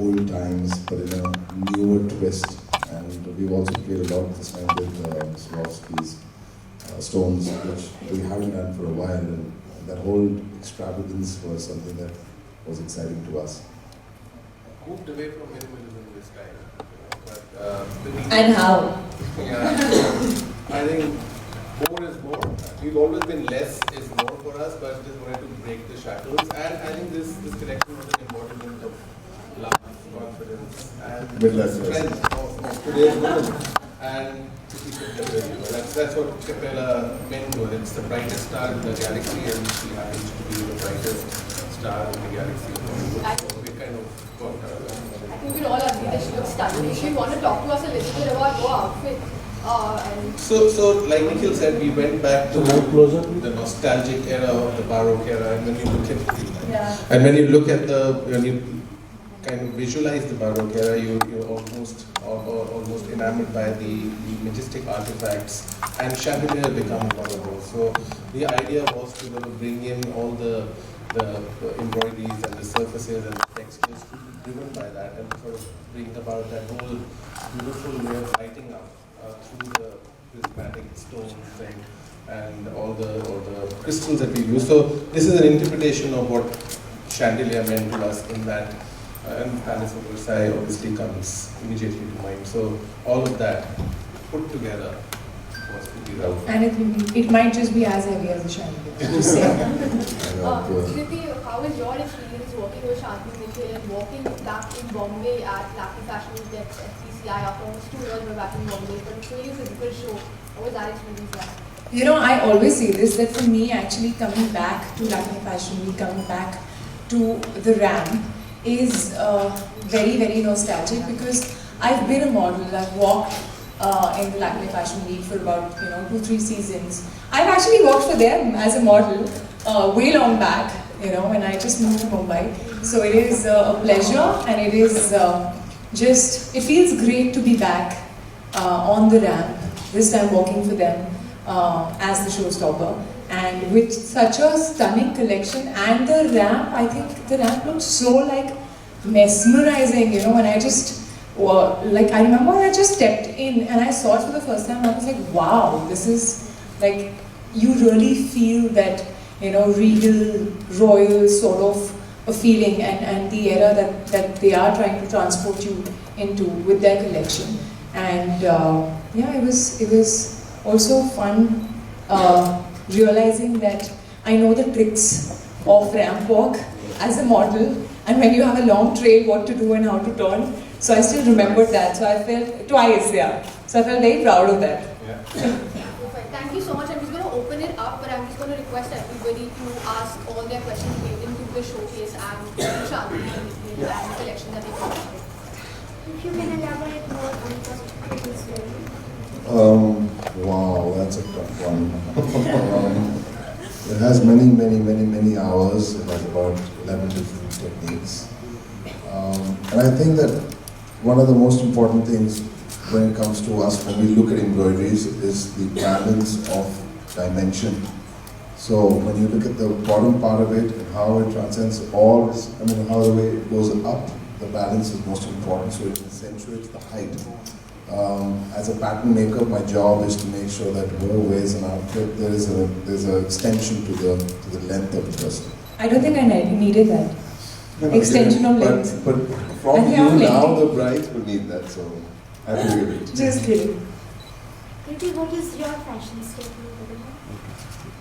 old times, but in a newer twist. And we've also played a lot this time with Swarovski's stones, which we haven't done for a while. And that whole extravagance was something that was exciting to us. Moved away from minimalism this time. And how? Yeah, I think more is more. We've always been less is more for us, but just wanted to break the shackles. And I think this collection was an embodiment of love, confidence, and strength of today's women. And to keep it going, that's what Capella meant to her. It's the brightest star in the galaxy, and she happens to be the brightest star in the galaxy. So we kind of worked out. I think we all agree that she looks stunning. If you want to talk to us a little bit about her outfit. So like Nikhil said, we went back to the nostalgic era of the Baroque era, and when you look at when you kind of visualize the Baroque era, you're almost enamored by the majestic artifacts, and chandelier becomes one of those. So the idea was to sort of bring in all the embroideries and the surfaces and the textures to be driven by that, and sort of bring about that whole beautiful way of lighting up through the prismatic stones and all the crystals that we use. So this is an interpretation of what chandelier meant to us in that, and Palace of Versailles obviously comes immediately to mind. So all of that put together was to be out. And it might just be as heavy as the chandelier. Just saying. Kriti, how is your experience working with Shantanu Nikhil and walking back in Bombay at Lakme Fashion Week at CCI after almost 2 years we're back in Bombay, but it's really a physical show. What was that experience like? You know, I always say this, that for me actually coming back to Lakme Fashion Week, coming back to the ramp is very, very nostalgic, because I've been a model. I've walked in the Lakme Fashion Week for about 2-3 seasons. I've actually worked for them as a model way long back, when I just moved to Mumbai. So it is a pleasure, and it is it feels great to be back on the ramp, this time walking for them as the showstopper. And with such a stunning collection, and the ramp, I think the ramp looked so mesmerizing, when I just, I remember when I just stepped in and I saw it for the first time, I was like, wow, this is you really feel that, regal, royal sort of a feeling, and the era that they are trying to transport you into with their collection. And it was also fun realizing that I know the tricks of ramp walk as a model, and when you have a long trail, what to do and how to turn. So I still remembered that. So I felt twice, So I felt very proud of that. Yeah. Perfect. Thank you so much. I'm just going to open it up, but I'm just going to request everybody to ask all their questions relating to the showcase and Shantanu and the collection that they got. If you can elaborate more on the story. Wow, that's a tough one. It has many hours. It has about 11 different techniques. And I think that one of the most important things when it comes to us, when we look at embroideries, is the balance of dimension. So when you look at the bottom part of it and how it transcends how the way it goes up, the balance is most important, so it accentuates the height. As a pattern maker, my job is to make sure that whoever wears an outfit, there's an extension to the length of the person. I don't think I needed that. Extension of length. But from you now, the brides will need that, so I have to give it. Just kidding. Kriti, what is your fashion statement?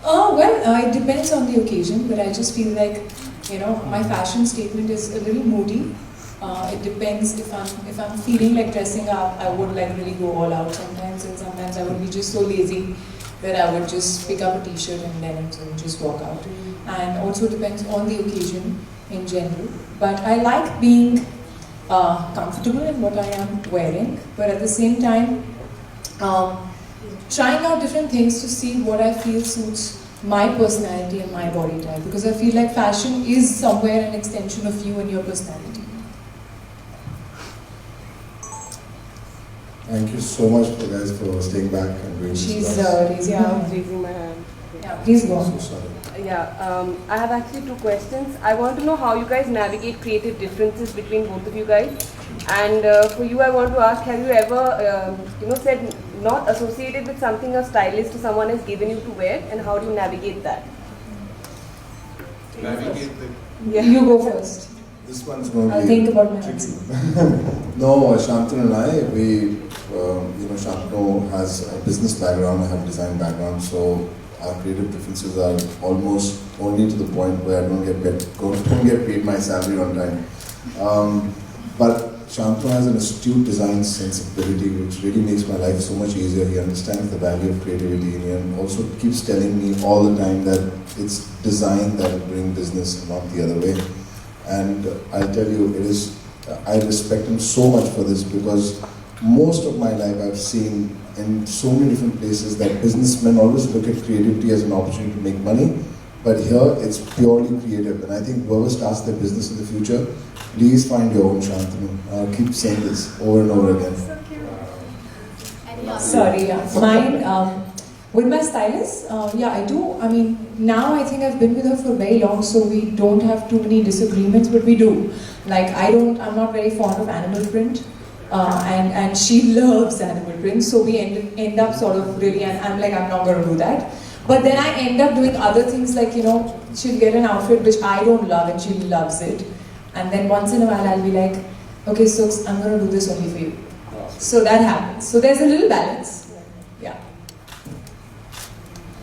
It depends on the occasion, but I just feel like, my fashion statement is a little moody. It depends if I'm feeling like dressing up, I would really go all out sometimes, and sometimes I would be just so lazy that I would just pick up a t-shirt and denims and just walk out. And also depends on the occasion in general. But I like being comfortable in what I am wearing, but at the same time, trying out different things to see what I feel suits my personality and my body type, because I feel like fashion is somewhere an extension of you and your personality. Thank you so much, guys, for staying back and doing this. She's raising my hand. Yeah, please go on. So sorry. I have actually two questions. I want to know how you guys navigate creative differences between both of you guys. And for you, I want to ask, have you ever, said not associated with something a stylist or someone has given you to wear, and how do you navigate that? Navigate the... Yeah. You go first. This one's going to I'll be think about my tricky. answer. No, Shantanu and I, Shantanu has a business background, I have a design background, so our creative differences are almost only to the point where I don't get paid my salary on time. But Shantanu has an astute design sensibility, which really makes my life so much easier. He understands the value of creativity, and also keeps telling me all the time that it's design that will bring business, not the other way. And I'll tell you, I respect him so much for this, because most of my life I've seen in so many different places that businessmen always look at creativity as an opportunity to make money, but here it's purely creative. And I think whoever starts their business in the future, please find your own, Shantanu. I'll keep saying this over and over again. Sorry, yeah. Mine, with my stylist, I do. I mean, now I think I've been with her for very long, so we don't have too many disagreements, but we do. Like, I'm not very fond of animal print, and she loves animal print, so we end up sort of really, and I'm like, I'm not going to do that. But then I end up doing other things, like, she'll get an outfit which I don't love, and she loves it. And then once in a while I'll be like, okay, so I'm going to do this only for you. So that happens. So there's a little balance. Yeah.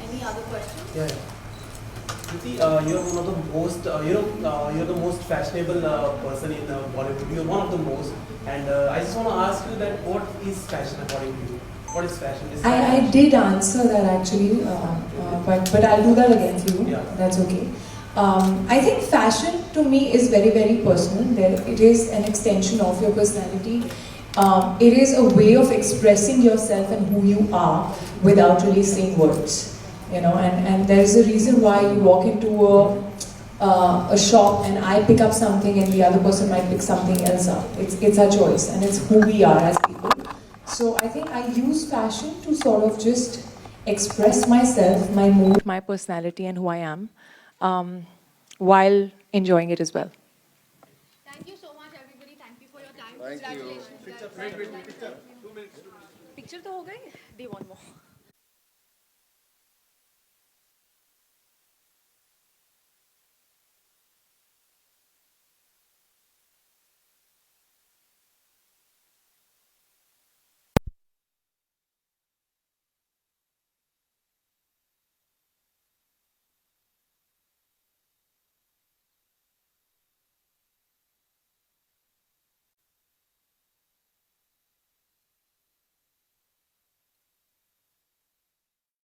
Any other questions? Yeah. Kriti, you're one of the most, you're the most fashionable person in Bollywood. You're one of the most. And I just want to ask you that what is fashion according to you? What is fashion? I did answer that actually, but I'll do that again for you. Yeah. That's okay. I think fashion to me is very, very personal. It is an extension of your personality. It is a way of expressing yourself and who you are without really saying words. And there is a reason why you walk into a shop and I pick up something and the other person might pick something else up. It's our choice, and it's who we are as people. So I think I use fashion to sort of just express myself, my mood, my personality, and who I am, while enjoying it as well. Thank you so much, everybody. Thank you for your time. Thank you. Congratulations. Picture to ho gayi? They want more.